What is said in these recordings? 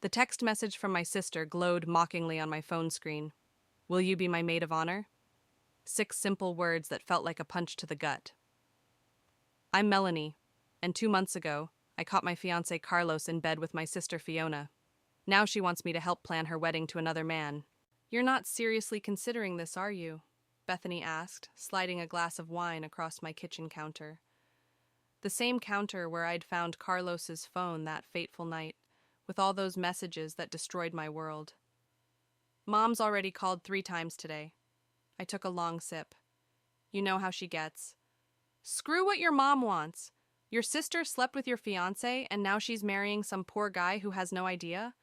The text message from my sister glowed mockingly on my phone screen. Will you be my maid of honor? 6 simple words that felt like a punch to the gut. I'm Melanie, and 2 months ago, I caught my fiancé Carlos in bed with my sister Fiona. Now she wants me to help plan her wedding to another man. You're not seriously considering this, are you? Bethany asked, sliding a glass of wine across my kitchen counter. The same counter where I'd found Carlos's phone that fateful night, with all those messages that destroyed my world. Mom's already called 3 times today. I took a long sip. You know how she gets. Screw what your mom wants. Your sister slept with your fiancé and now she's marrying some poor guy who has no idea?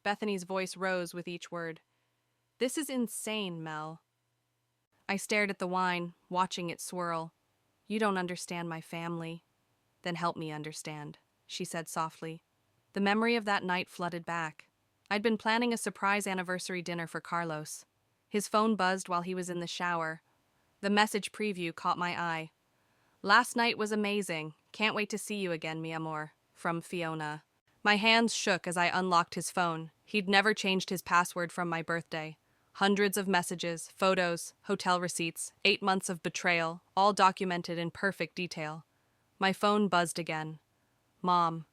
Bethany's voice rose with each word. This is insane, Mel. I stared at the wine, watching it swirl. You don't understand my family. Then help me understand, she said softly. The memory of that night flooded back. I'd been planning a surprise anniversary dinner for Carlos. His phone buzzed while he was in the shower. The message preview caught my eye. Last night was amazing. Can't wait to see you again, mi amor. From Fiona. My hands shook as I unlocked his phone. He'd never changed his password from my birthday. Hundreds of messages, photos, hotel receipts, 8 months of betrayal, all documented in perfect detail. My phone buzzed again. Mom.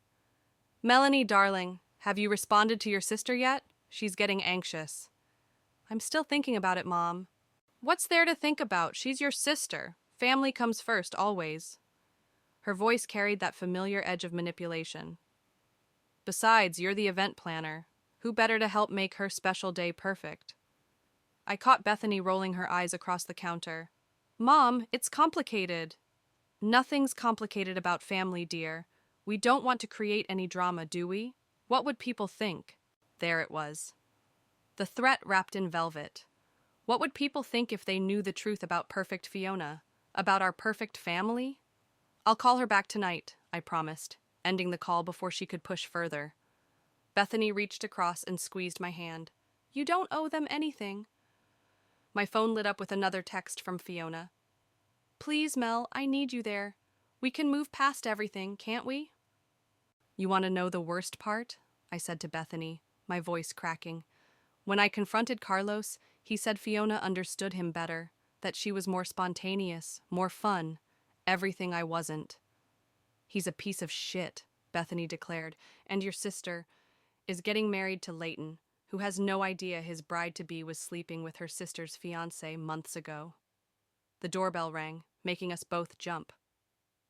Melanie, darling, have you responded to your sister yet? She's getting anxious. I'm still thinking about it, Mom. What's there to think about? She's your sister. Family comes first, always. Her voice carried that familiar edge of manipulation. Besides, you're the event planner. Who better to help make her special day perfect? I caught Bethany rolling her eyes across the counter. Mom, it's complicated. Nothing's complicated about family, dear. We don't want to create any drama, do we? What would people think? There it was. The threat wrapped in velvet. What would people think if they knew the truth about perfect Fiona? About our perfect family? I'll call her back tonight, I promised, ending the call before she could push further. Bethany reached across and squeezed my hand. You don't owe them anything. My phone lit up with another text from Fiona. Please, Mel, I need you there. We can move past everything, can't we? You want to know the worst part? I said to Bethany, my voice cracking. When I confronted Carlos, he said Fiona understood him better, that she was more spontaneous, more fun, everything I wasn't. He's a piece of shit, Bethany declared, and your sister is getting married to Leighton, who has no idea his bride-to-be was sleeping with her sister's fiancé months ago. The doorbell rang, making us both jump.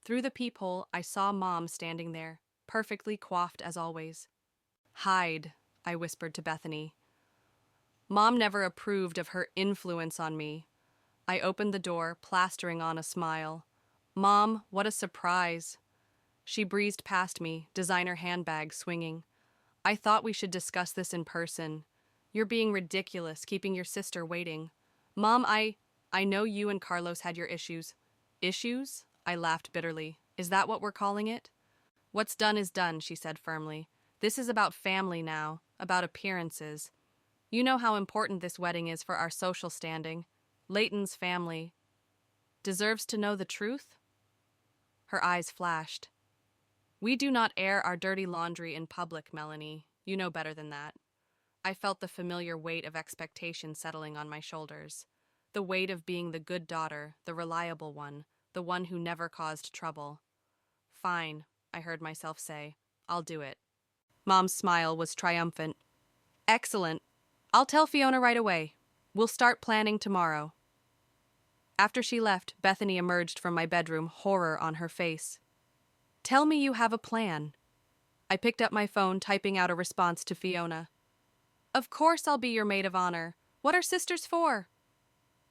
Through the peephole, I saw Mom standing there, perfectly coiffed as always. Hide, I whispered to Bethany. Mom never approved of her influence on me. I opened the door, plastering on a smile. Mom, what a surprise. She breezed past me, designer handbag swinging. I thought we should discuss this in person. You're being ridiculous, keeping your sister waiting. Mom, I know you and Carlos had your issues. Issues? I laughed bitterly. Is that what we're calling it? What's done is done, she said firmly. This is about family now, about appearances. You know how important this wedding is for our social standing. Leighton's family deserves to know the truth? Her eyes flashed. We do not air our dirty laundry in public, Melanie. You know better than that. I felt the familiar weight of expectation settling on my shoulders. The weight of being the good daughter, the reliable one, the one who never caused trouble. Fine, I heard myself say. I'll do it. Mom's smile was triumphant. Excellent. I'll tell Fiona right away. We'll start planning tomorrow. After she left, Bethany emerged from my bedroom, horror on her face. Tell me you have a plan. I picked up my phone, typing out a response to Fiona. Of course I'll be your maid of honor. What are sisters for?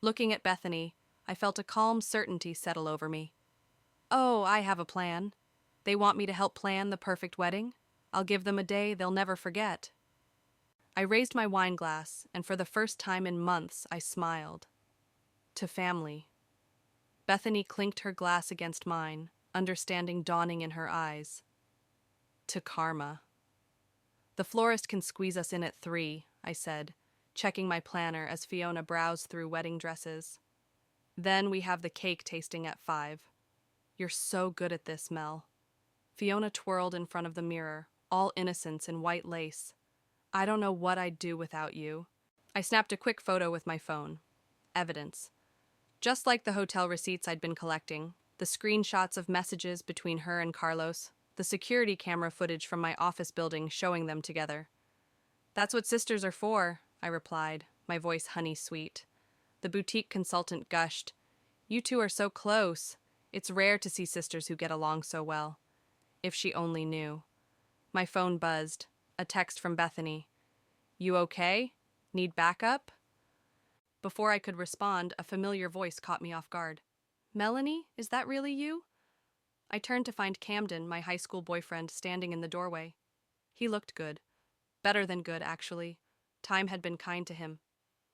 Looking at Bethany, I felt a calm certainty settle over me. Oh, I have a plan. They want me to help plan the perfect wedding. I'll give them a day they'll never forget. I raised my wine glass, and for the first time in months, I smiled. To family. Bethany clinked her glass against mine, understanding dawning in her eyes. To karma. The florist can squeeze us in at 3, I said, checking my planner as Fiona browsed through wedding dresses. Then we have the cake tasting at 5. You're so good at this, Mel. Fiona twirled in front of the mirror, all innocence in white lace. I don't know what I'd do without you. I snapped a quick photo with my phone. Evidence. Just like the hotel receipts I'd been collecting, the screenshots of messages between her and Carlos, the security camera footage from my office building showing them together. That's what sisters are for, I replied, my voice honey-sweet. The boutique consultant gushed. You two are so close. It's rare to see sisters who get along so well. If she only knew. My phone buzzed. A text from Bethany. You okay? Need backup? Before I could respond, a familiar voice caught me off guard. Melanie, is that really you? I turned to find Camden, my high school boyfriend, standing in the doorway. He looked good. Better than good, actually. Time had been kind to him.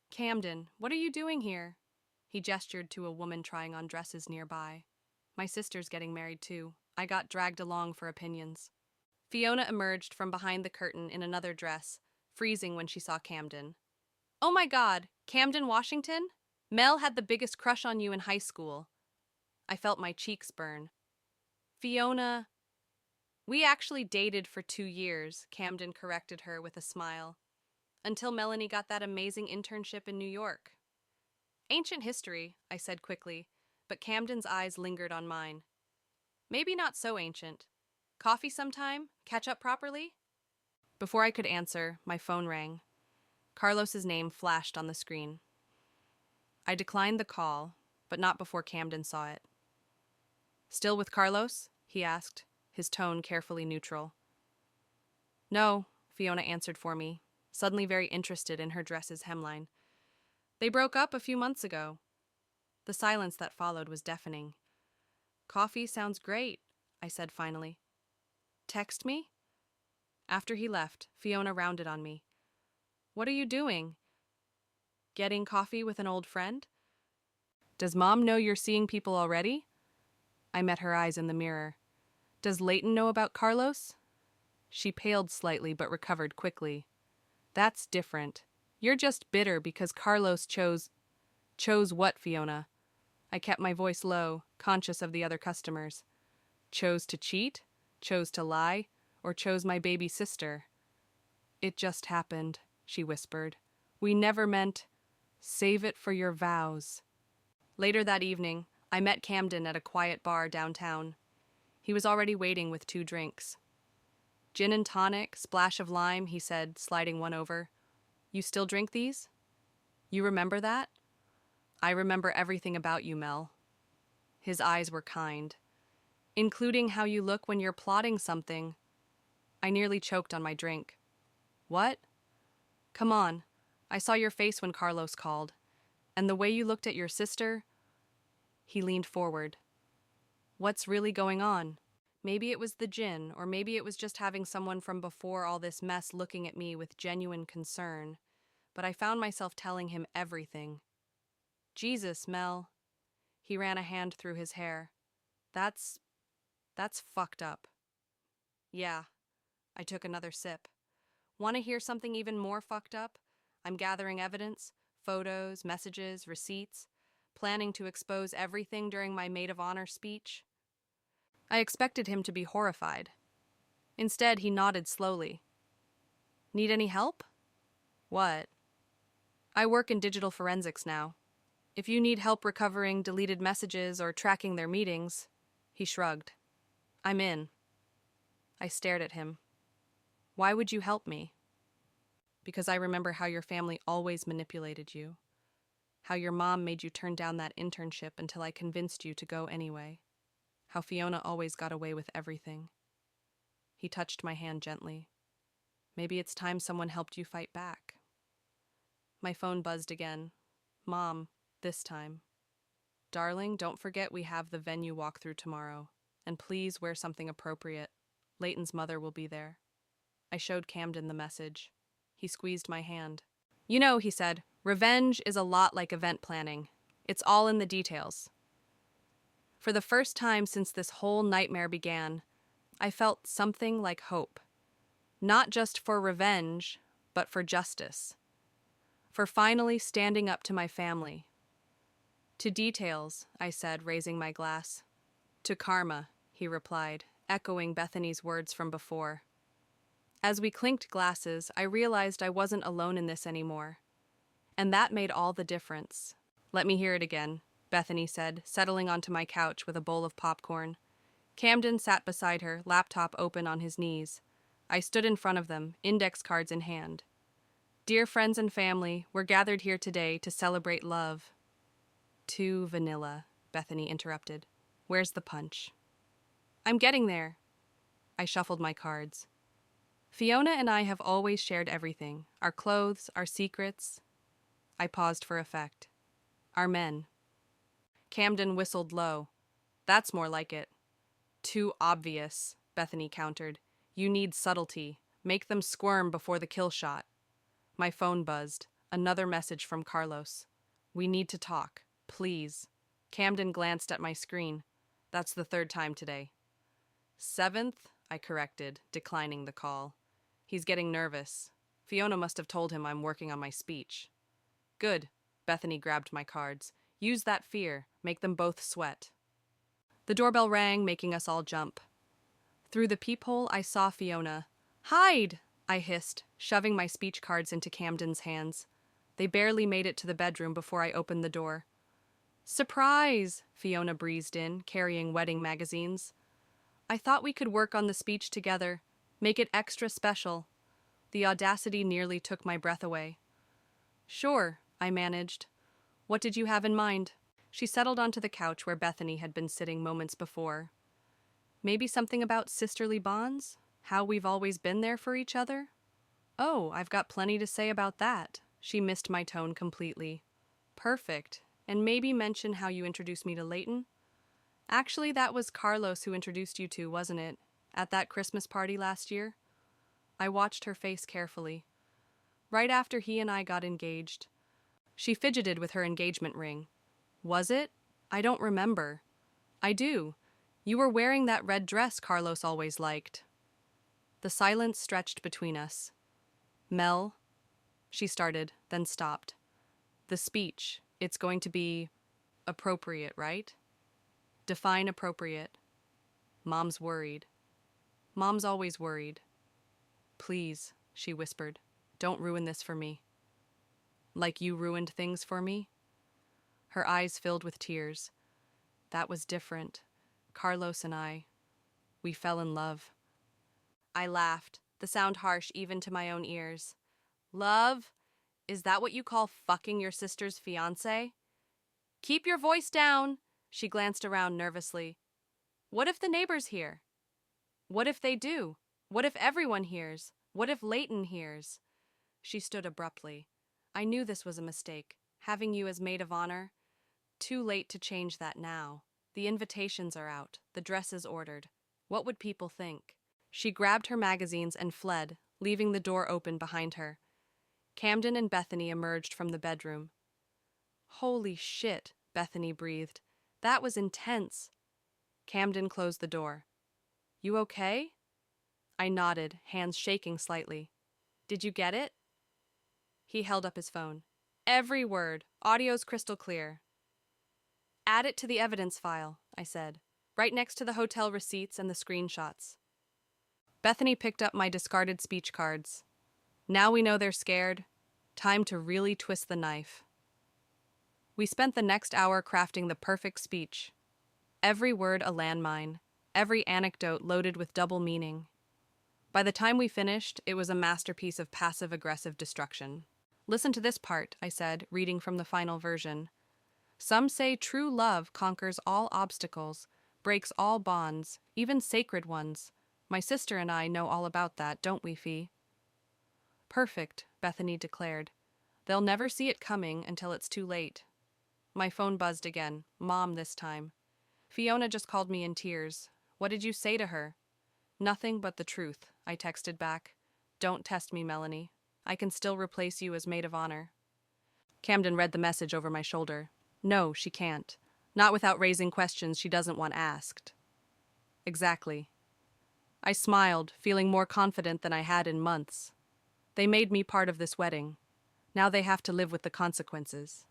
Camden, what are you doing here? He gestured to a woman trying on dresses nearby. My sister's getting married too. I got dragged along for opinions. Fiona emerged from behind the curtain in another dress, freezing when she saw Camden. Oh my God, Camden Washington? Mel had the biggest crush on you in high school. I felt my cheeks burn. Fiona... We actually dated for 2 years, Camden corrected her with a smile. Until Melanie got that amazing internship in New York. Ancient history, I said quickly, but Camden's eyes lingered on mine. Maybe not so ancient. Coffee sometime? Catch up properly? Before I could answer, my phone rang. Carlos's name flashed on the screen. I declined the call, but not before Camden saw it. Still with Carlos? He asked, his tone carefully neutral. No, Fiona answered for me, suddenly very interested in her dress's hemline. They broke up a few months ago. The silence that followed was deafening. Coffee sounds great, I said finally. Text me? After he left, Fiona rounded on me. What are you doing? Getting coffee with an old friend? Does Mom know you're seeing people already? I met her eyes in the mirror. Does Leighton know about Carlos? She paled slightly but recovered quickly. That's different. You're just bitter because Carlos chose... Chose what, Fiona? I kept my voice low, conscious of the other customers. Chose to cheat? Chose to lie? Or chose my baby sister? It just happened, she whispered. We never meant... Save it for your vows. Later that evening, I met Camden at a quiet bar downtown. He was already waiting with 2 drinks. Gin and tonic, splash of lime, he said, sliding one over. You still drink these? You remember that? I remember everything about you, Mel. His eyes were kind. Including how you look when you're plotting something. I nearly choked on my drink. What? Come on. I saw your face when Carlos called. And the way you looked at your sister... He leaned forward. What's really going on? Maybe it was the gin, or maybe it was just having someone from before all this mess looking at me with genuine concern. But I found myself telling him everything. Jesus, Mel. He ran a hand through his hair. That's fucked up. Yeah. I took another sip. Want to hear something even more fucked up? I'm gathering evidence, photos, messages, receipts, planning to expose everything during my maid of honor speech. I expected him to be horrified. Instead, he nodded slowly. Need any help? What? I work in digital forensics now. If you need help recovering deleted messages or tracking their meetings, he shrugged. I'm in. I stared at him. Why would you help me? Because I remember how your family always manipulated you. How your mom made you turn down that internship until I convinced you to go anyway. How Fiona always got away with everything. He touched my hand gently. Maybe it's time someone helped you fight back. My phone buzzed again. Mom, this time. Darling, don't forget we have the venue walkthrough tomorrow. And please wear something appropriate. Leighton's mother will be there. I showed Camden the message. He squeezed my hand. You know, he said, revenge is a lot like event planning. It's all in the details. For the first time since this whole nightmare began, I felt something like hope. Not just for revenge, but for justice. For finally standing up to my family. To details, I said, raising my glass. To karma, he replied, echoing Bethany's words from before. As we clinked glasses, I realized I wasn't alone in this anymore. And that made all the difference. Let me hear it again, Bethany said, settling onto my couch with a bowl of popcorn. Camden sat beside her, laptop open on his knees. I stood in front of them, index cards in hand. Dear friends and family, we're gathered here today to celebrate love. Too vanilla, Bethany interrupted. Where's the punch? I'm getting there. I shuffled my cards. Fiona and I have always shared everything, our clothes, our secrets. I paused for effect. Our men. Camden whistled low. That's more like it. Too obvious, Bethany countered. You need subtlety. Make them squirm before the kill shot. My phone buzzed. Another message from Carlos. We need to talk. Please. Camden glanced at my screen. That's the third time today. Seventh, I corrected, declining the call. He's getting nervous. Fiona must have told him I'm working on my speech. Good. Bethany grabbed my cards. Use that fear. Make them both sweat. The doorbell rang, making us all jump. Through the peephole, I saw Fiona. Hide! I hissed, shoving my speech cards into Camden's hands. They barely made it to the bedroom before I opened the door. Surprise! Fiona breezed in, carrying wedding magazines. I thought we could work on the speech together, make it extra special. The audacity nearly took my breath away. Sure, I managed. What did you have in mind? She settled onto the couch where Bethany had been sitting moments before. Maybe something about sisterly bonds? How we've always been there for each other? Oh, I've got plenty to say about that. She missed my tone completely. Perfect. And maybe mention how you introduced me to Leighton? Actually, that was Carlos who introduced you two, wasn't it? At that Christmas party last year? I watched her face carefully. Right after he and I got engaged. She fidgeted with her engagement ring. Was it? I don't remember. I do. You were wearing that red dress Carlos always liked. The silence stretched between us. Mel, she started, then stopped. The speech, it's going to be appropriate, right? Define appropriate. Mom's worried. Mom's always worried. Please, she whispered, don't ruin this for me. Like you ruined things for me? Her eyes filled with tears. That was different. Carlos and I, we fell in love. I laughed, the sound harsh even to my own ears. Love? Is that what you call fucking your sister's fiancé? Keep your voice down, she glanced around nervously. What if the neighbors hear? What if they do? What if everyone hears? What if Leighton hears? She stood abruptly. I knew this was a mistake, having you as maid of honor. Too late to change that now. The invitations are out, the dress is ordered. What would people think? She grabbed her magazines and fled, leaving the door open behind her. Camden and Bethany emerged from the bedroom. Holy shit, Bethany breathed. That was intense. Camden closed the door. You okay? I nodded, hands shaking slightly. Did you get it? He held up his phone. Every word. Audio's crystal clear. Add it to the evidence file, I said, right next to the hotel receipts and the screenshots. Bethany picked up my discarded speech cards. Now we know they're scared. Time to really twist the knife. We spent the next hour crafting the perfect speech. Every word a landmine, every anecdote loaded with double meaning. By the time we finished, it was a masterpiece of passive-aggressive destruction. Listen to this part, I said, reading from the final version. Some say true love conquers all obstacles, breaks all bonds, even sacred ones. My sister and I know all about that, don't we, Fee? Perfect, Bethany declared. They'll never see it coming until it's too late. My phone buzzed again, Mom this time. Fiona just called me in tears. What did you say to her? Nothing but the truth, I texted back. Don't test me, Melanie. I can still replace you as maid of honor. Camden read the message over my shoulder. No, she can't. Not without raising questions she doesn't want asked. Exactly. I smiled, feeling more confident than I had in months. They made me part of this wedding. Now they have to live with the consequences.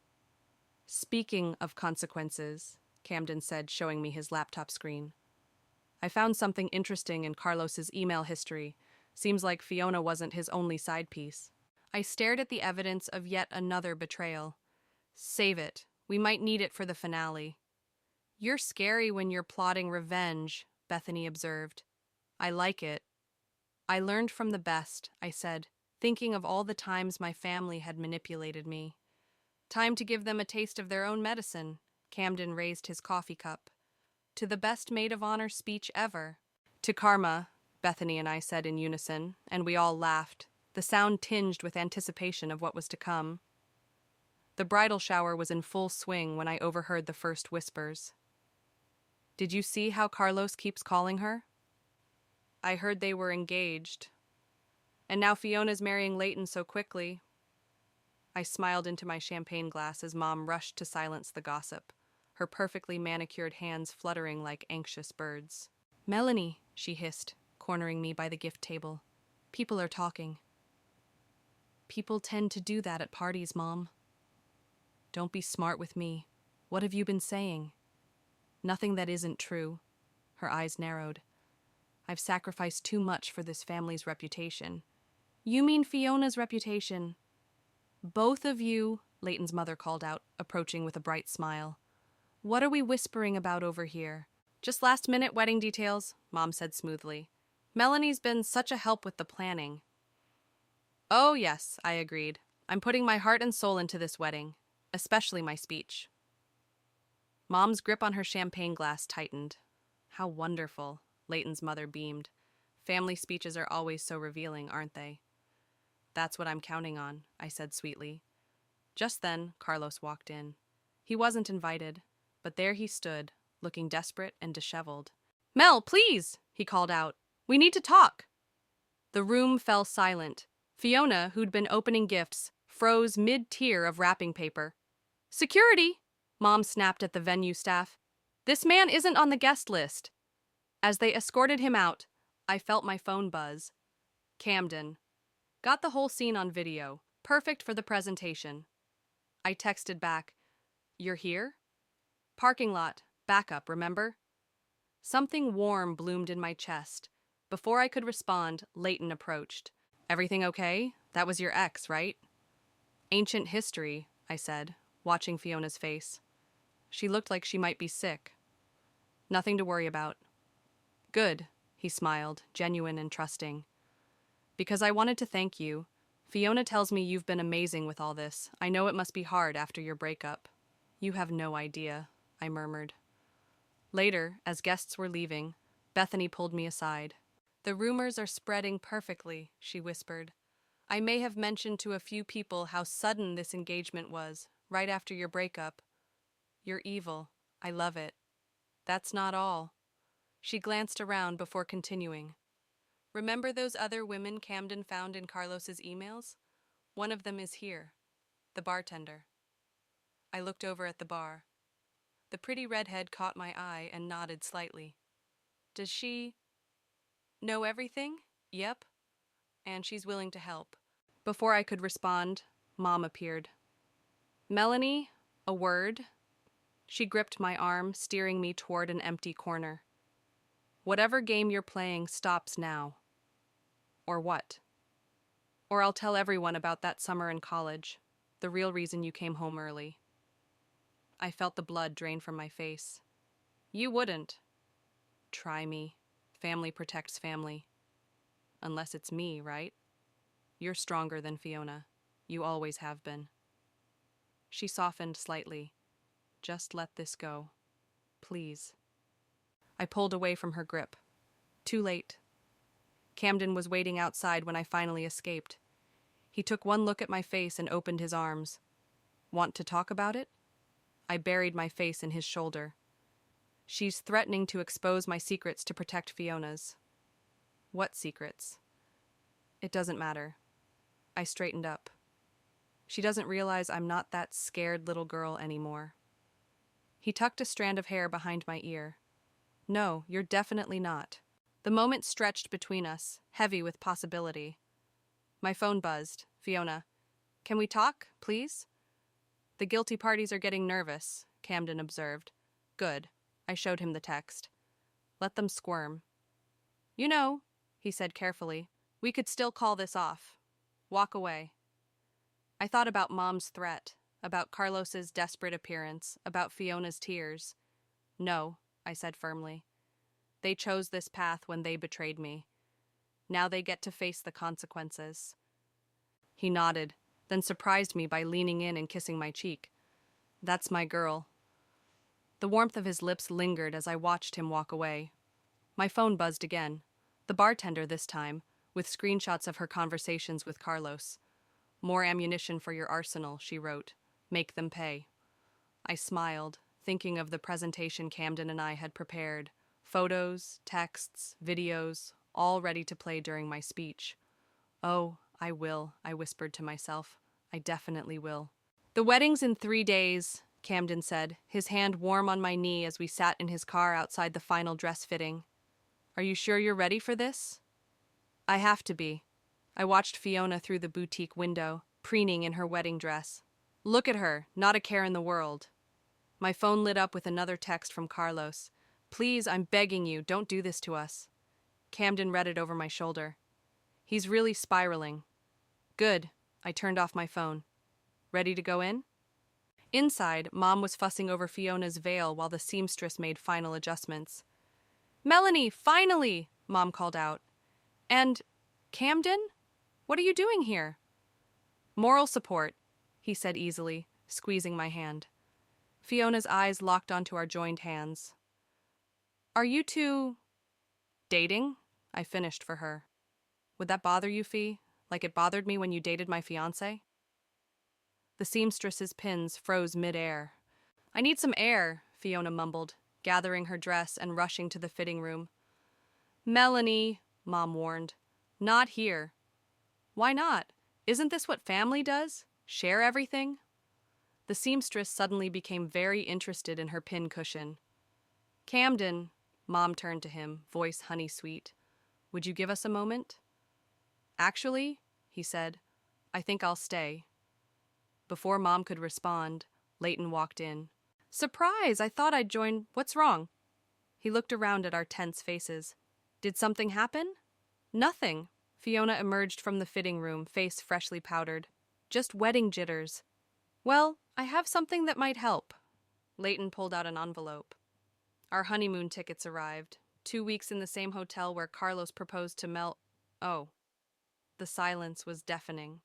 Speaking of consequences, Camden said, showing me his laptop screen. I found something interesting in Carlos's email history. Seems like Fiona wasn't his only side piece. I stared at the evidence of yet another betrayal. Save it. We might need it for the finale. You're scary when you're plotting revenge, Bethany observed. I like it. I learned from the best, I said, thinking of all the times my family had manipulated me. Time to give them a taste of their own medicine. Camden raised his coffee cup. To the best maid of honor speech ever. To karma, Bethany and I said in unison, and we all laughed, the sound tinged with anticipation of what was to come. The bridal shower was in full swing when I overheard the first whispers. Did you see how Carlos keeps calling her? I heard they were engaged. And now Fiona's marrying Leighton so quickly. I smiled into my champagne glass as Mom rushed to silence the gossip, her perfectly manicured hands fluttering like anxious birds. Melanie, she hissed, cornering me by the gift table. People are talking. People tend to do that at parties, Mom. Don't be smart with me. What have you been saying? Nothing that isn't true. Her eyes narrowed. I've sacrificed too much for this family's reputation. You mean Fiona's reputation? Both of you, Leighton's mother called out, approaching with a bright smile. What are we whispering about over here? Just last-minute wedding details, Mom said smoothly. Melanie's been such a help with the planning. Oh, yes, I agreed. I'm putting my heart and soul into this wedding, especially my speech. Mom's grip on her champagne glass tightened. How wonderful, Leighton's mother beamed. Family speeches are always so revealing, aren't they? That's what I'm counting on, I said sweetly. Just then, Carlos walked in. He wasn't invited, but there he stood, looking desperate and disheveled. Mel, please, he called out. We need to talk. The room fell silent. Fiona, who'd been opening gifts, froze mid-tier of wrapping paper. Security, Mom snapped at the venue staff. This man isn't on the guest list. As they escorted him out, I felt my phone buzz. Camden. Got the whole scene on video. Perfect for the presentation. I texted back. You're here? Parking lot. Backup, remember? Something warm bloomed in my chest. Before I could respond, Leighton approached. Everything okay? That was your ex, right? Ancient history, I said, watching Fiona's face. She looked like she might be sick. Nothing to worry about. Good, he smiled, genuine and trusting. Because I wanted to thank you. Fiona tells me you've been amazing with all this. I know it must be hard after your breakup. You have no idea, I murmured. Later, as guests were leaving, Bethany pulled me aside. The rumors are spreading perfectly, she whispered. I may have mentioned to a few people how sudden this engagement was, right after your breakup. You're evil. I love it. That's not all. She glanced around before continuing. Remember those other women Camden found in Carlos's emails? One of them is here, the bartender. I looked over at the bar. The pretty redhead caught my eye and nodded slightly. Does she know everything? Yep. And she's willing to help. Before I could respond, Mom appeared. Melanie, a word? She gripped my arm, steering me toward an empty corner. Whatever game you're playing stops now. Or what? Or I'll tell everyone about that summer in college, the real reason you came home early. I felt the blood drain from my face. You wouldn't. Try me. Family protects family. Unless it's me, right? You're stronger than Fiona. You always have been. She softened slightly. Just let this go. Please. I pulled away from her grip. Too late. Camden was waiting outside when I finally escaped. He took one look at my face and opened his arms. Want to talk about it? I buried my face in his shoulder. She's threatening to expose my secrets to protect Fiona's. What secrets? It doesn't matter. I straightened up. She doesn't realize I'm not that scared little girl anymore. He tucked a strand of hair behind my ear. No, you're definitely not. The moment stretched between us, heavy with possibility. My phone buzzed. Fiona. Can we talk, please? The guilty parties are getting nervous, Camden observed. Good. I showed him the text. Let them squirm. You know, he said carefully, We could still call this off. Walk away. I thought about Mom's threat, about Carlos's desperate appearance, about Fiona's tears. No, I said firmly. They chose this path when they betrayed me. Now they get to face the consequences. He nodded, then surprised me by leaning in and kissing my cheek. That's my girl. The warmth of his lips lingered as I watched him walk away. My phone buzzed again. The bartender this time, with screenshots of her conversations with Carlos. More ammunition for your arsenal, she wrote. Make them pay. I smiled, thinking of the presentation Camden and I had prepared. Photos, texts, videos, all ready to play during my speech. Oh, I will, I whispered to myself. I definitely will. The wedding's in 3 days, Camden said, his hand warm on my knee as we sat in his car outside the final dress fitting. Are you sure you're ready for this? I have to be. I watched Fiona through the boutique window, preening in her wedding dress. Look at her, not a care in the world. My phone lit up with another text from Carlos. Please, I'm begging you, don't do this to us. Camden read it over my shoulder. He's really spiraling. Good. I turned off my phone. Ready to go in? Inside, Mom was fussing over Fiona's veil while the seamstress made final adjustments. Melanie, finally! Mom called out. And, Camden? What are you doing here? Moral support, he said easily, squeezing my hand. Fiona's eyes locked onto our joined hands. Are you two... dating? I finished for her. Would that bother you, Fee? Like it bothered me when you dated my fiancé? The seamstress's pins froze mid-air. I need some air, Fiona mumbled, gathering her dress and rushing to the fitting room. Melanie, Mom warned. Not here. Why not? Isn't this what family does? Share everything? The seamstress suddenly became very interested in her pin cushion. Camden, Mom turned to him, voice honey-sweet. Would you give us a moment? Actually, he said, I think I'll stay. Before Mom could respond, Leighton walked in. Surprise! I thought I'd join. What's wrong? He looked around at our tense faces. Did something happen? Nothing. Fiona emerged from the fitting room, face freshly powdered. Just wedding jitters. Well, I have something that might help. Leighton pulled out an envelope. Our honeymoon tickets arrived. 2 weeks in the same hotel where Carlos proposed to Mel. Oh. The silence was deafening.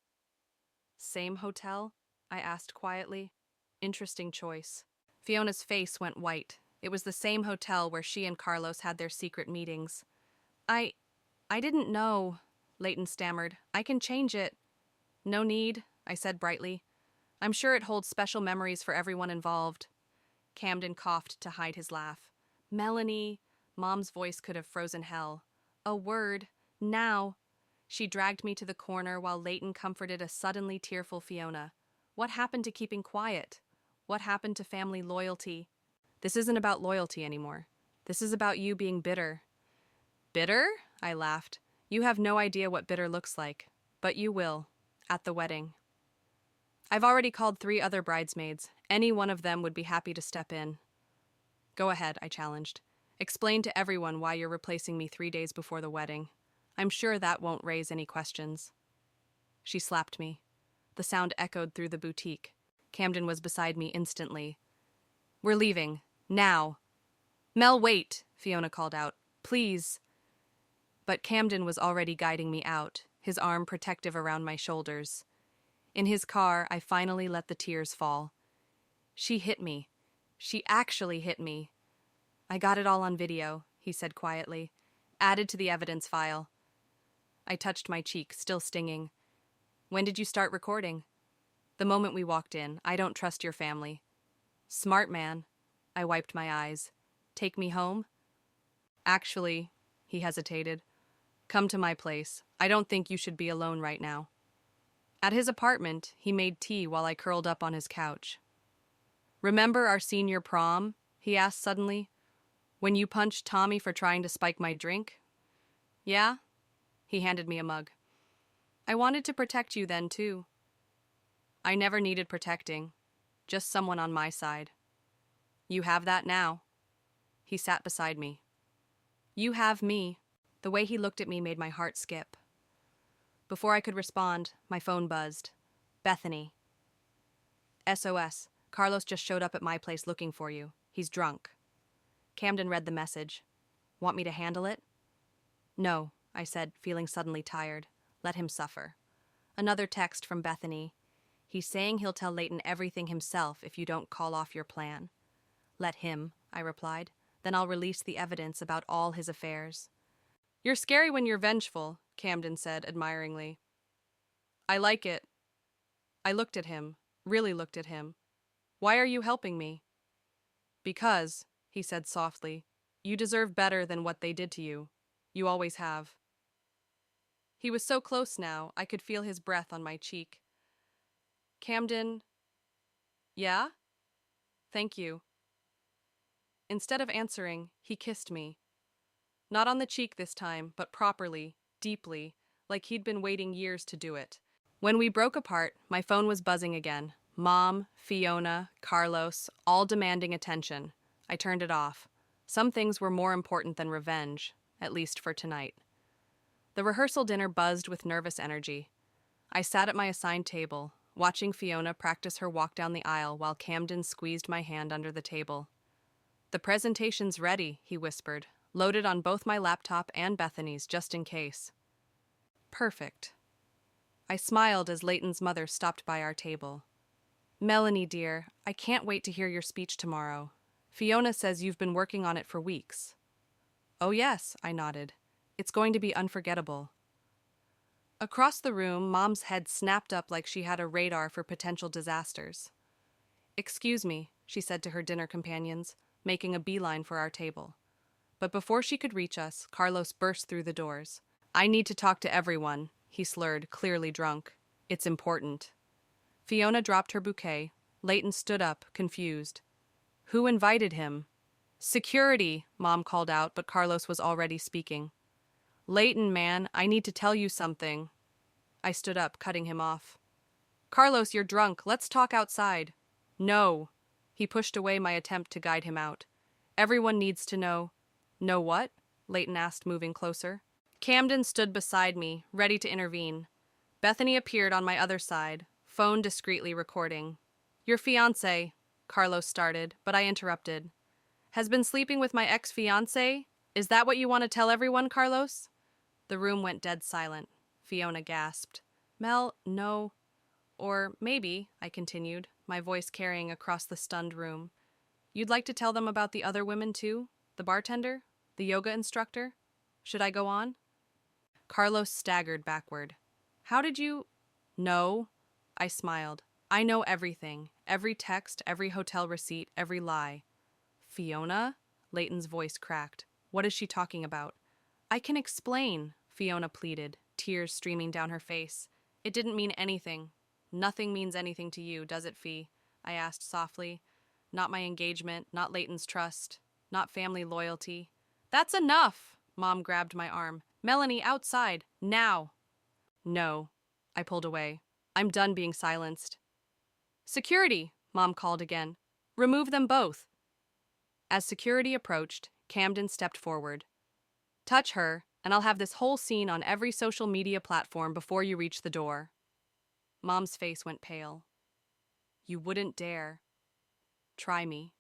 Same hotel? I asked quietly. Interesting choice. Fiona's face went white. It was the same hotel where she and Carlos had their secret meetings. I didn't know, Leighton stammered. I can change it. No need, I said brightly. I'm sure it holds special memories for everyone involved. Camden coughed to hide his laugh. Melanie, Mom's voice could have frozen hell. A word, now. She dragged me to the corner while Leighton comforted a suddenly tearful Fiona. What happened to keeping quiet? What happened to family loyalty? This isn't about loyalty anymore. This is about you being bitter. Bitter? I laughed. You have no idea what bitter looks like. But you will. At the wedding. I've already called 3 other bridesmaids. Any one of them would be happy to step in. Go ahead, I challenged. Explain to everyone why you're replacing me 3 days before the wedding. I'm sure that won't raise any questions. She slapped me. The sound echoed through the boutique. Camden was beside me instantly. We're leaving. Now. Mel, wait, Fiona called out. Please. But Camden was already guiding me out, his arm protective around my shoulders. In his car, I finally let the tears fall. She hit me. She actually hit me. I got it all on video, he said quietly. Added to the evidence file. I touched my cheek, still stinging. When did you start recording? The moment we walked in. I don't trust your family. Smart man. I wiped my eyes. Take me home? Actually, he hesitated. Come to my place. I don't think you should be alone right now. At his apartment, he made tea while I curled up on his couch. Remember our senior prom? He asked suddenly. When you punched Tommy for trying to spike my drink? Yeah? He handed me a mug. I wanted to protect you then, too. I never needed protecting. Just someone on my side. You have that now. He sat beside me. You have me. The way he looked at me made my heart skip. Before I could respond, my phone buzzed. Bethany. SOS. Carlos just showed up at my place looking for you. He's drunk. Camden read the message. Want me to handle it? No, I said, feeling suddenly tired. Let him suffer. Another text from Bethany. He's saying he'll tell Leighton everything himself if you don't call off your plan. Let him, I replied. Then I'll release the evidence about all his affairs. You're scary when you're vengeful, Camden said admiringly. I like it. I looked at him, really looked at him. Why are you helping me? Because, he said softly, you deserve better than what they did to you. You always have. He was so close now, I could feel his breath on my cheek. Camden. Yeah? Thank you. Instead of answering, he kissed me. Not on the cheek this time, but properly, deeply, like he'd been waiting years to do it. When we broke apart, my phone was buzzing again. Mom, Fiona, Carlos, all demanding attention. I turned it off. Some things were more important than revenge, at least for tonight. The rehearsal dinner buzzed with nervous energy. I sat at my assigned table, watching Fiona practice her walk down the aisle while Camden squeezed my hand under the table. The presentation's ready, he whispered, loaded on both my laptop and Bethany's just in case. Perfect. I smiled as Leighton's mother stopped by our table. Melanie, dear, I can't wait to hear your speech tomorrow. Fiona says you've been working on it for weeks. Oh yes, I nodded. It's going to be unforgettable. Across the room, Mom's head snapped up like she had a radar for potential disasters. Excuse me, she said to her dinner companions, making a beeline for our table. But before she could reach us, Carlos burst through the doors. I need to talk to everyone, he slurred, clearly drunk. It's important. Fiona dropped her bouquet. Leighton stood up, confused. Who invited him? Security, Mom called out, but Carlos was already speaking. Leighton, man, I need to tell you something. I stood up, cutting him off. Carlos, you're drunk. Let's talk outside. No. He pushed away my attempt to guide him out. Everyone needs to know. Know what? Leighton asked, moving closer. Camden stood beside me, ready to intervene. Bethany appeared on my other side, phone discreetly recording. Your fiancé, Carlos started, but I interrupted. Has been sleeping with my ex-fiancé? Is that what you want to tell everyone, Carlos? The room went dead silent. Fiona gasped. Mel, no. Or maybe, I continued, my voice carrying across the stunned room. You'd like to tell them about the other women too? The bartender? The yoga instructor? Should I go on? Carlos staggered backward. How did you... No. I smiled. I know everything. Every text, every hotel receipt, every lie. Fiona? Leighton's voice cracked. What is she talking about? I can explain, Fiona pleaded, tears streaming down her face. It didn't mean anything. Nothing means anything to you, does it, Fee? I asked softly. Not my engagement, not Leighton's trust, not family loyalty. That's enough! Mom grabbed my arm. Melanie, outside, now! No. I pulled away. I'm done being silenced. Security, Mom called again. Remove them both. As security approached, Camden stepped forward. Touch her, and I'll have this whole scene on every social media platform before you reach the door. Mom's face went pale. You wouldn't dare. Try me.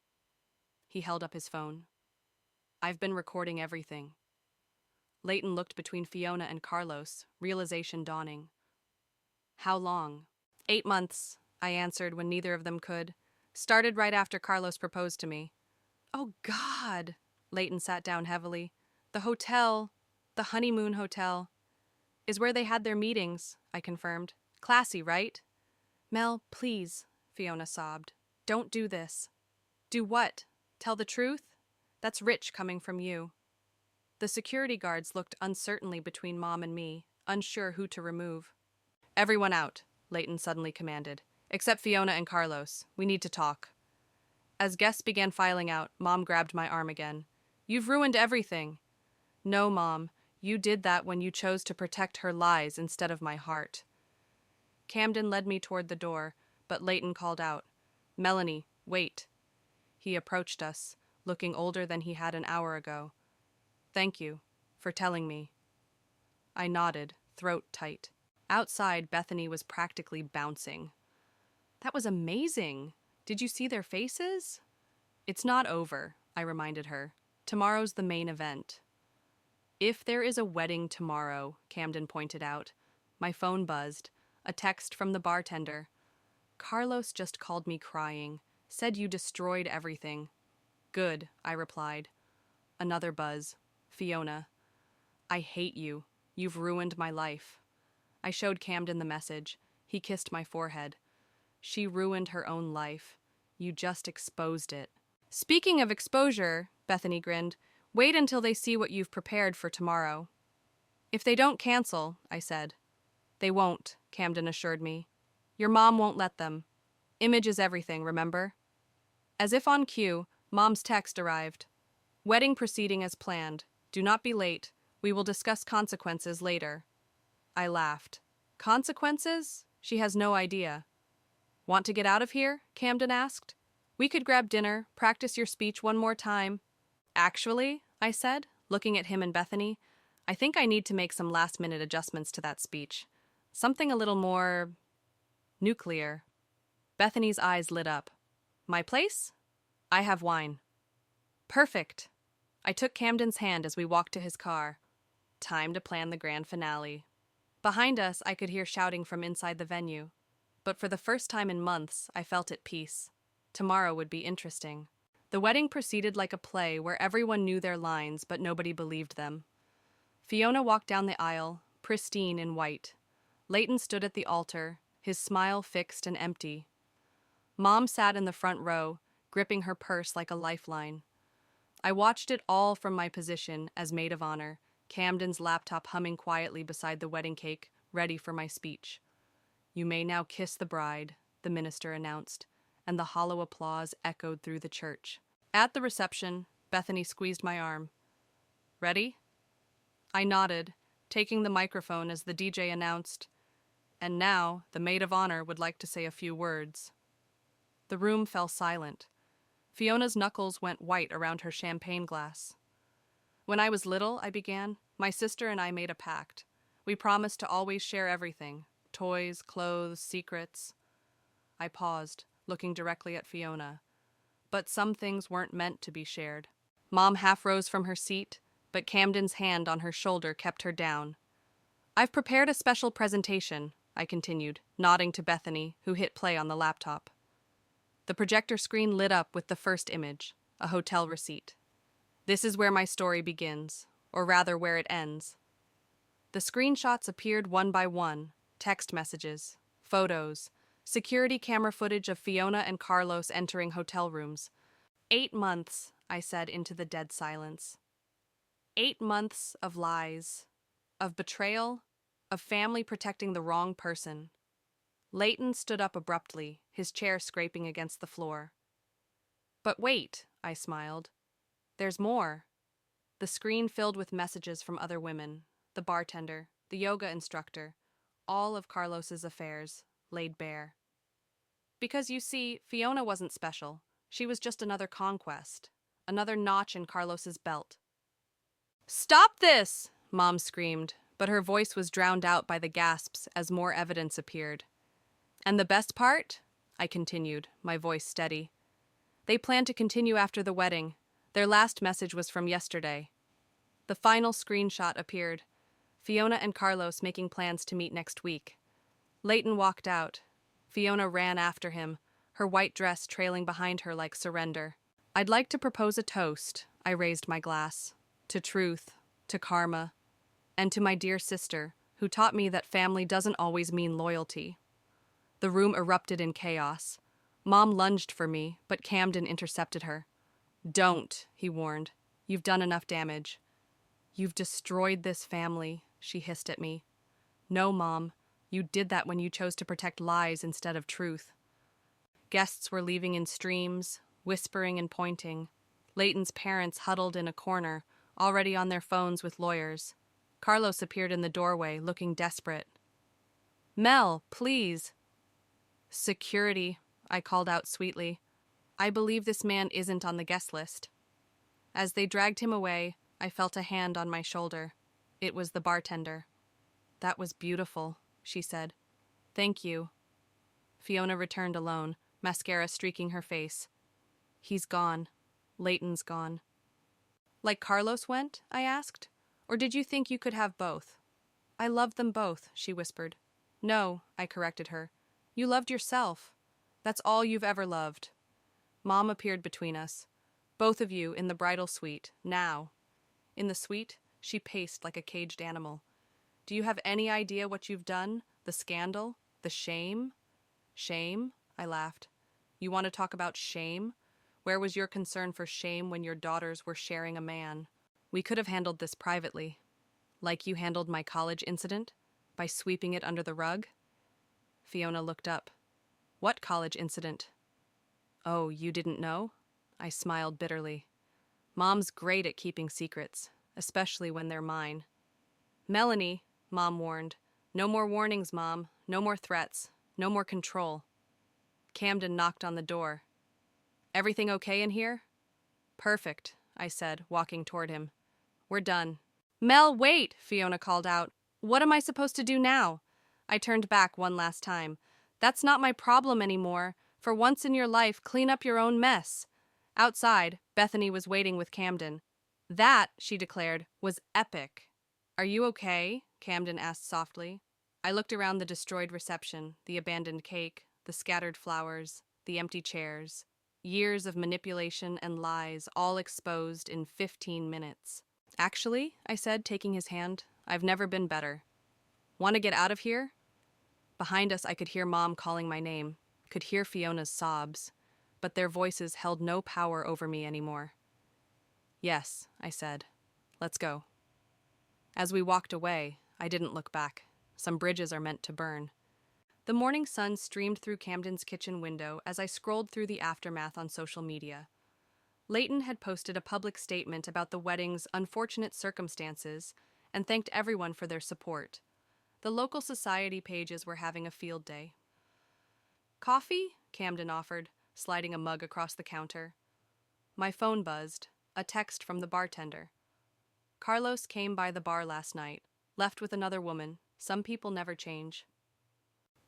He held up his phone. I've been recording everything. Leighton looked between Fiona and Carlos, realization dawning. How long? 8 months, I answered when neither of them could. Started right after Carlos proposed to me. Oh, God! Leighton sat down heavily. The hotel, the honeymoon hotel, is where they had their meetings, I confirmed. Classy, right? Mel, please, Fiona sobbed. Don't do this. Do what? Tell the truth? That's rich coming from you. The security guards looked uncertainly between Mom and me, unsure who to remove. Everyone out, Leighton suddenly commanded. Except Fiona and Carlos. We need to talk. As guests began filing out, Mom grabbed my arm again. You've ruined everything. No, Mom. You did that when you chose to protect her lies instead of my heart. Camden led me toward the door, but Leighton called out. Melanie, wait. He approached us, looking older than he had an hour ago. Thank you for telling me. I nodded, throat tight. Outside, Bethany was practically bouncing. That was amazing. Did you see their faces? It's not over, I reminded her. Tomorrow's the main event. If there is a wedding tomorrow, Camden pointed out. My phone buzzed. A text from the bartender. Carlos just called me crying. Said you destroyed everything. Good, I replied. Another buzz. Fiona. I hate you. You've ruined my life. I showed Camden the message. He kissed my forehead. She ruined her own life. You just exposed it. Speaking of exposure, Bethany grinned, wait until they see what you've prepared for tomorrow. If they don't cancel, I said. They won't, Camden assured me. Your mom won't let them. Image is everything, remember? As if on cue, Mom's text arrived. Wedding proceeding as planned. Do not be late. We will discuss consequences later. I laughed. Consequences? She has no idea. Want to get out of here? Camden asked. We could grab dinner, practice your speech one more time. Actually, I said, looking at him and Bethany, I think I need to make some last-minute adjustments to that speech. Something a little more nuclear. Bethany's eyes lit up. My place? I have wine. Perfect. I took Camden's hand as we walked to his car. Time to plan the grand finale. Behind us, I could hear shouting from inside the venue. But for the first time in months, I felt at peace. Tomorrow would be interesting. The wedding proceeded like a play where everyone knew their lines, but nobody believed them. Fiona walked down the aisle, pristine in white. Leighton stood at the altar, his smile fixed and empty. Mom sat in the front row, gripping her purse like a lifeline. I watched it all from my position as maid of honor, Camden's laptop humming quietly beside the wedding cake, ready for my speech. You may now kiss the bride, the minister announced, and the hollow applause echoed through the church. At the reception, Bethany squeezed my arm. Ready? I nodded, taking the microphone as the DJ announced, and now the maid of honor would like to say a few words. The room fell silent. Fiona's knuckles went white around her champagne glass. When I was little, I began, my sister and I made a pact. We promised to always share everything, toys, clothes, secrets. I paused, looking directly at Fiona. But some things weren't meant to be shared. Mom half rose from her seat, but Camden's hand on her shoulder kept her down. I've prepared a special presentation, I continued, nodding to Bethany, who hit play on the laptop. The projector screen lit up with the first image, a hotel receipt. This is where my story begins, or rather where it ends. The screenshots appeared one by one, text messages, photos, security camera footage of Fiona and Carlos entering hotel rooms. 8 months, I said into the dead silence. 8 months of lies, of betrayal, of family protecting the wrong person. Leighton stood up abruptly, his chair scraping against the floor. But wait, I smiled. There's more. The screen filled with messages from other women, the bartender, the yoga instructor, all of Carlos's affairs, laid bare. Because you see, Fiona wasn't special. She was just another conquest, another notch in Carlos's belt. Stop this! Mom screamed, but her voice was drowned out by the gasps as more evidence appeared. And the best part? I continued, my voice steady. They plan to continue after the wedding. Their last message was from yesterday. The final screenshot appeared. Fiona and Carlos making plans to meet next week. Leighton walked out. Fiona ran after him, her white dress trailing behind her like surrender. I'd like to propose a toast, I raised my glass. To truth, to karma, and to my dear sister, who taught me that family doesn't always mean loyalty. The room erupted in chaos. Mom lunged for me, but Camden intercepted her. Don't, he warned. You've done enough damage. You've destroyed this family, she hissed at me. No, Mom. You did that when you chose to protect lies instead of truth. Guests were leaving in streams, whispering and pointing. Leighton's parents huddled in a corner, already on their phones with lawyers. Carlos appeared in the doorway, looking desperate. Mel, please. Security, I called out sweetly. I believe this man isn't on the guest list. As they dragged him away, I felt a hand on my shoulder. It was the bartender. That was beautiful, she said. Thank you. Fiona returned alone, mascara streaking her face. He's gone. Leighton's gone. Like Carlos went? I asked. Or did you think you could have both? I loved them both, she whispered. No, I corrected her. You loved yourself. That's all you've ever loved. Mom appeared between us. Both of you in the bridal suite, now. In the suite, she paced like a caged animal. Do you have any idea what you've done? The scandal? The shame? Shame? I laughed. You want to talk about shame? Where was your concern for shame when your daughters were sharing a man? We could have handled this privately. Like you handled my college incident? By sweeping it under the rug? Fiona looked up. What college incident? Oh, you didn't know? I smiled bitterly. Mom's great at keeping secrets, especially when they're mine. Melanie, Mom warned. No more warnings, Mom. No more threats. No more control. Camden knocked on the door. Everything okay in here? Perfect, I said, walking toward him. We're done. Mel, wait, Fiona called out. What am I supposed to do now? I turned back one last time. That's not my problem anymore. For once in your life, clean up your own mess. Outside, Bethany was waiting with Camden. That, she declared, was epic. Are you okay? Camden asked softly. I looked around the destroyed reception, the abandoned cake, the scattered flowers, the empty chairs. Years of manipulation and lies, all exposed in 15 minutes. Actually, I said, taking his hand, I've never been better. Want to get out of here? Behind us, I could hear Mom calling my name, could hear Fiona's sobs, but their voices held no power over me anymore. Yes, I said. Let's go. As we walked away, I didn't look back. Some bridges are meant to burn. The morning sun streamed through Camden's kitchen window as I scrolled through the aftermath on social media. Leighton had posted a public statement about the wedding's unfortunate circumstances and thanked everyone for their support. The local society pages were having a field day. Coffee? Camden offered, sliding a mug across the counter. My phone buzzed, a text from the bartender. Carlos came by the bar last night, left with another woman. Some people never change.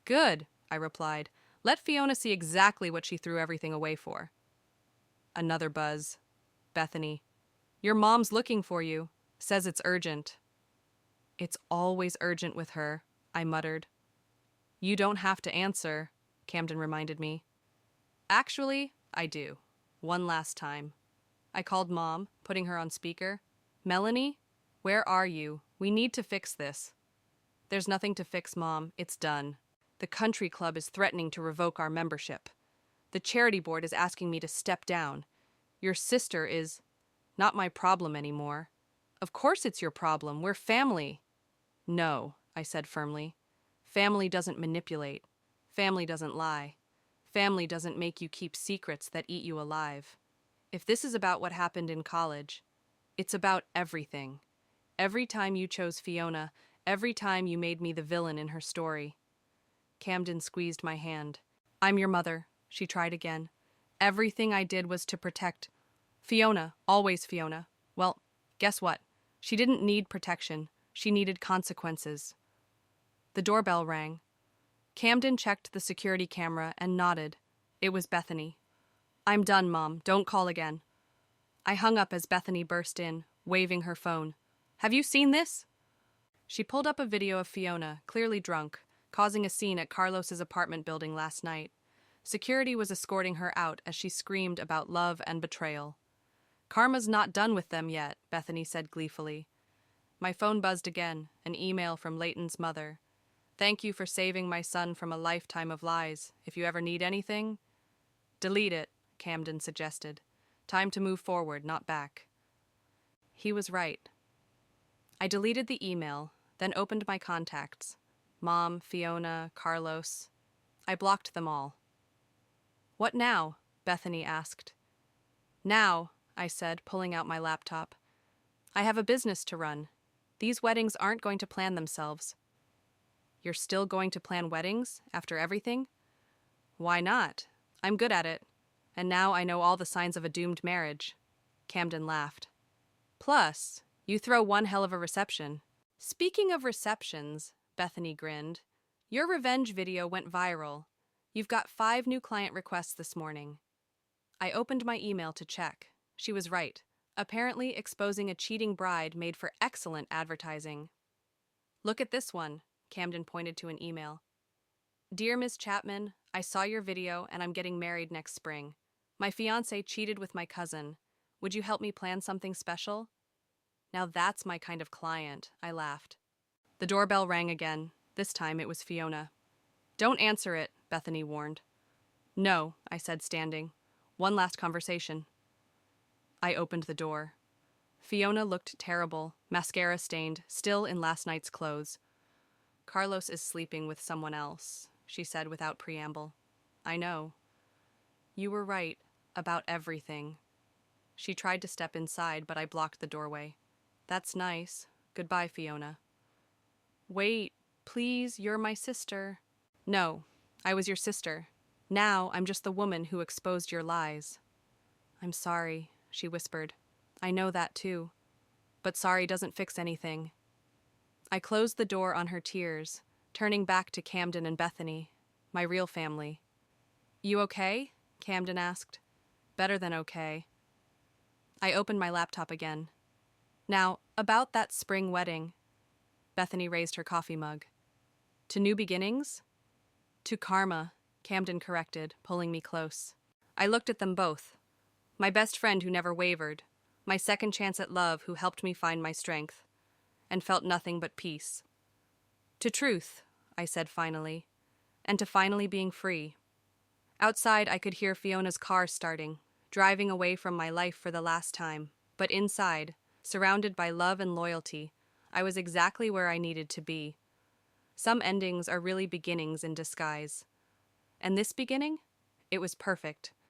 Good, I replied. Let Fiona see exactly what she threw everything away for. Another buzz. Bethany. Your mom's looking for you. Says it's urgent. It's always urgent with her, I muttered. You don't have to answer, Camden reminded me. Actually, I do. One last time. I called Mom, putting her on speaker. Melanie, where are you? We need to fix this. There's nothing to fix, Mom. It's done. The country club is threatening to revoke our membership. The charity board is asking me to step down. Your sister is not my problem anymore. Of course it's your problem. We're family. No, I said firmly. Family doesn't manipulate. Family doesn't lie. Family doesn't make you keep secrets that eat you alive. If this is about what happened in college, it's about everything. Every time you chose Fiona, every time you made me the villain in her story. Camden squeezed my hand. I'm your mother, she tried again. Everything I did was to protect Fiona, always Fiona. Well, guess what? She didn't need protection. She needed consequences. The doorbell rang. Camden checked the security camera and nodded. It was Bethany. I'm done, Mom. Don't call again. I hung up as Bethany burst in, waving her phone. Have you seen this? She pulled up a video of Fiona, clearly drunk, causing a scene at Carlos's apartment building last night. Security was escorting her out as she screamed about love and betrayal. Karma's not done with them yet, Bethany said gleefully. My phone buzzed again, an email from Leighton's mother. Thank you for saving my son from a lifetime of lies. If you ever need anything, delete it, Camden suggested. Time to move forward, not back. He was right. I deleted the email, then opened my contacts. Mom, Fiona, Carlos. I blocked them all. What now? Bethany asked. Now, I said, pulling out my laptop. I have a business to run. These weddings aren't going to plan themselves. You're still going to plan weddings after everything? Why not? I'm good at it. And now I know all the signs of a doomed marriage. Camden laughed. Plus, you throw one hell of a reception. Speaking of receptions, Bethany grinned, Your revenge video went viral. You've got 5 new client requests this morning. I opened my email to check. She was right. Apparently, exposing a cheating bride made for excellent advertising. Look at this one, Camden pointed to an email. Dear Ms. Chapman, I saw your video and I'm getting married next spring. My fiancé cheated with my cousin. Would you help me plan something special? Now that's my kind of client, I laughed. The doorbell rang again. This time it was Fiona. Don't answer it, Bethany warned. No, I said, standing. One last conversation. I opened the door. Fiona looked terrible, mascara stained, still in last night's clothes. Carlos is sleeping with someone else, she said without preamble. I know. You were right about everything. She tried to step inside, but I blocked the doorway. That's nice. Goodbye, Fiona. Wait, please, you're my sister. No, I was your sister. Now I'm just the woman who exposed your lies. I'm sorry, she whispered. I know that too. But sorry doesn't fix anything. I closed the door on her tears, turning back to Camden and Bethany, my real family. You okay? Camden asked. Better than okay. I opened my laptop again. Now, about that spring wedding. Bethany raised her coffee mug. To new beginnings? To karma, Camden corrected, pulling me close. I looked at them both. My best friend who never wavered, my second chance at love who helped me find my strength, and felt nothing but peace. To truth, I said finally, and to finally being free. Outside, I could hear Fiona's car starting, driving away from my life for the last time, but inside, surrounded by love and loyalty, I was exactly where I needed to be. Some endings are really beginnings in disguise. And this beginning? It was perfect.